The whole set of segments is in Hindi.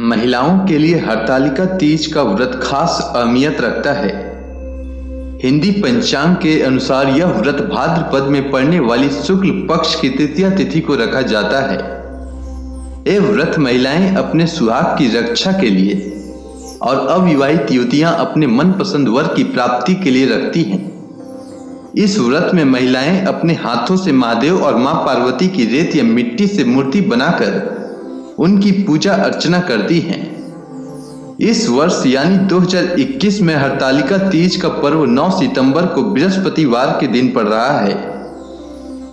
महिलाओं के लिए हरतालिका तीज का व्रत खास अहमियत रखता है। हिंदी पंचांग के अनुसार यह व्रत भाद्रपद में पड़ने वाली शुक्ल पक्ष की तृतीया तिथि को रखा जाता है। यह व्रत महिलाएं अपने सुहाग की रक्षा के लिए और अविवाहित युवतियां अपने मनपसंद वर की प्राप्ति के लिए रखती हैं। इस व्रत में महिलाएं अपने हाथों से महादेव और मां पार्वती की रेत या मिट्टी से मूर्ति बनाकर उनकी पूजा अर्चना करती हैं। इस वर्ष यानी 2021 में हरतालिका तीज का पर्व 9 सितंबर को बृहस्पतिवार के दिन पड़ रहा है।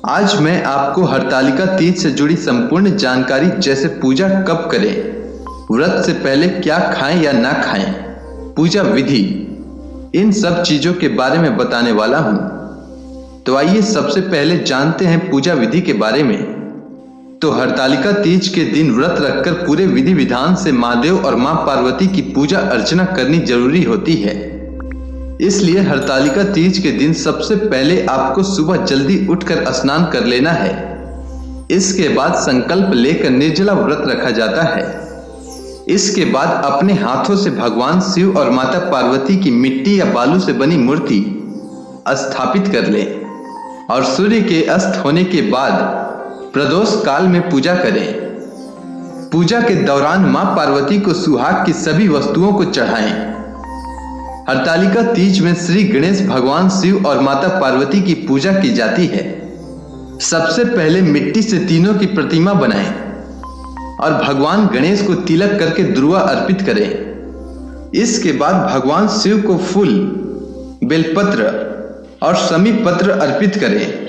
आज मैं आपको हरतालिका तीज से जुड़ी संपूर्ण जानकारी, जैसे पूजा कब करें, व्रत से पहले क्या खाएं या ना खाएं, पूजा विधि, इन सब चीजों के बारे में बताने वाला हूं। तो आइए सबसे पहले जानते हैं पूजा विधि के बारे में। तो हरतालिका तीज के दिन व्रत रखकर पूरे विधि विधान से महादेव और मां पार्वती की पूजा अर्चना करनी जरूरी होती है। इसलिए हरतालिका तीज के दिन सबसे पहले आपको सुबह जल्दी उठकर स्नान कर लेना है। इसके बाद संकल्प लेकर निर्जला व्रत रखा जाता है। इसके बाद अपने हाथों से भगवान शिव और माता पार्वती की मिट्टी या बालू से बनी मूर्ति स्थापित कर लें और सूर्य के अस्त होने के बाद प्रदोष काल में पूजा करें। पूजा के दौरान मां पार्वती को सुहाग की सभी वस्तुओं को चढ़ाएं। हरतालिका तीज में श्री गणेश भगवान शिव और माता पार्वती की पूजा की जाती है। सबसे पहले मिट्टी से तीनों की प्रतिमा बनाएं और भगवान गणेश को तिलक करके दुर्वा अर्पित करें। इसके बाद भगवान शिव को फूल, बेलपत्र और समी पत्र अर्पित करें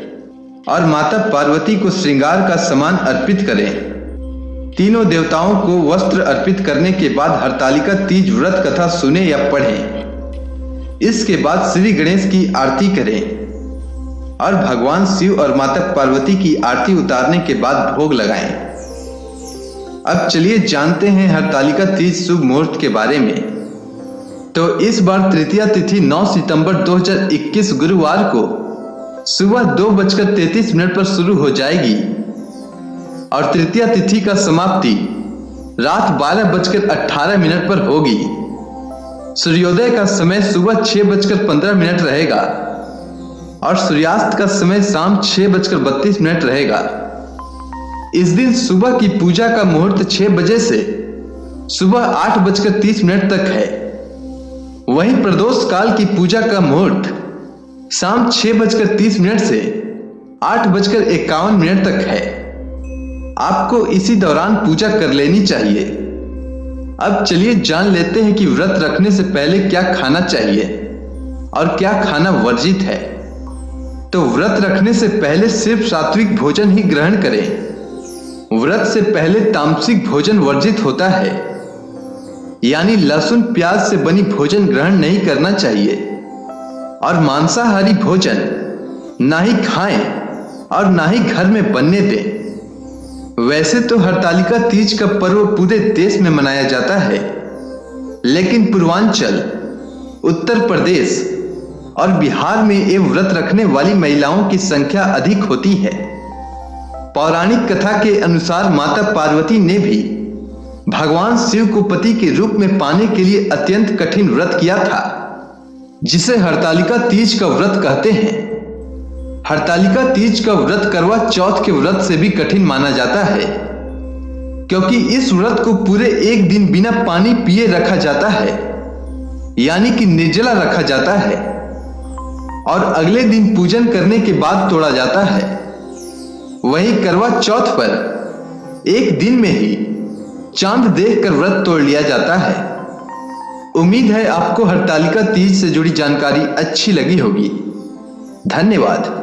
और माता पार्वती को श्रृंगार का सामान अर्पित करें। तीनों देवताओं को वस्त्र अर्पित करने के बाद हरतालिका तीज व्रत कथा सुने या पढ़ें। इसके बाद श्री गणेश की आरती करें और भगवान शिव और माता पार्वती की आरती उतारने के बाद भोग लगाएं। अब चलिए जानते हैं हरतालिका तीज शुभ मुहूर्त के बारे में। तो इस बार तृतीया तिथि 9 सितंबर 2021 गुरुवार को सुबह 2:33 पर शुरू हो जाएगी और तृतीया तिथि का समाप्ति रात 12:18 पर होगी। सूर्योदय का समय सुबह 6:15 रहेगा और सूर्यास्त का समय शाम 6:32 रहेगा। इस दिन सुबह की पूजा का मुहूर्त 6 बजे से सुबह 8:30 तक है। वहीं प्रदोष काल की पूजा का मुहूर्त शाम 6:30 से 8:51 तक है। आपको इसी दौरान पूजा कर लेनी चाहिए। अब चलिए जान लेते हैं कि व्रत रखने से पहले क्या खाना चाहिए और क्या खाना वर्जित है। तो व्रत रखने से पहले सिर्फ सात्विक भोजन ही ग्रहण करें। व्रत से पहले तामसिक भोजन वर्जित होता है, यानी लहसुन प्याज से बनी भोजन ग्रहण नहीं करना चाहिए और मांसाहारी भोजन ना ही खाएं और ना ही घर में बनने दें। वैसे तो हरतालिका तीज का पर्व पूरे देश में मनाया जाता है, लेकिन पूर्वांचल, उत्तर प्रदेश और बिहार में ये व्रत रखने वाली महिलाओं की संख्या अधिक होती है। पौराणिक कथा के अनुसार माता पार्वती ने भी भगवान शिव को पति के रूप में पाने के लिए अत्यंत कठिन व्रत किया था, जिसे हरतालिका तीज का व्रत कहते हैं। हरतालिका तीज का व्रत करवा चौथ के व्रत से भी कठिन माना जाता है, क्योंकि इस व्रत को पूरे एक दिन बिना पानी पिए रखा जाता है, यानी कि निर्जला रखा जाता है और अगले दिन पूजन करने के बाद तोड़ा जाता है। वहीं करवा चौथ पर एक दिन में ही चांद देखकर व्रत तोड़ लिया जाता है। उम्मीद है आपको हरतालिका तीज से जुड़ी जानकारी अच्छी लगी होगी। धन्यवाद।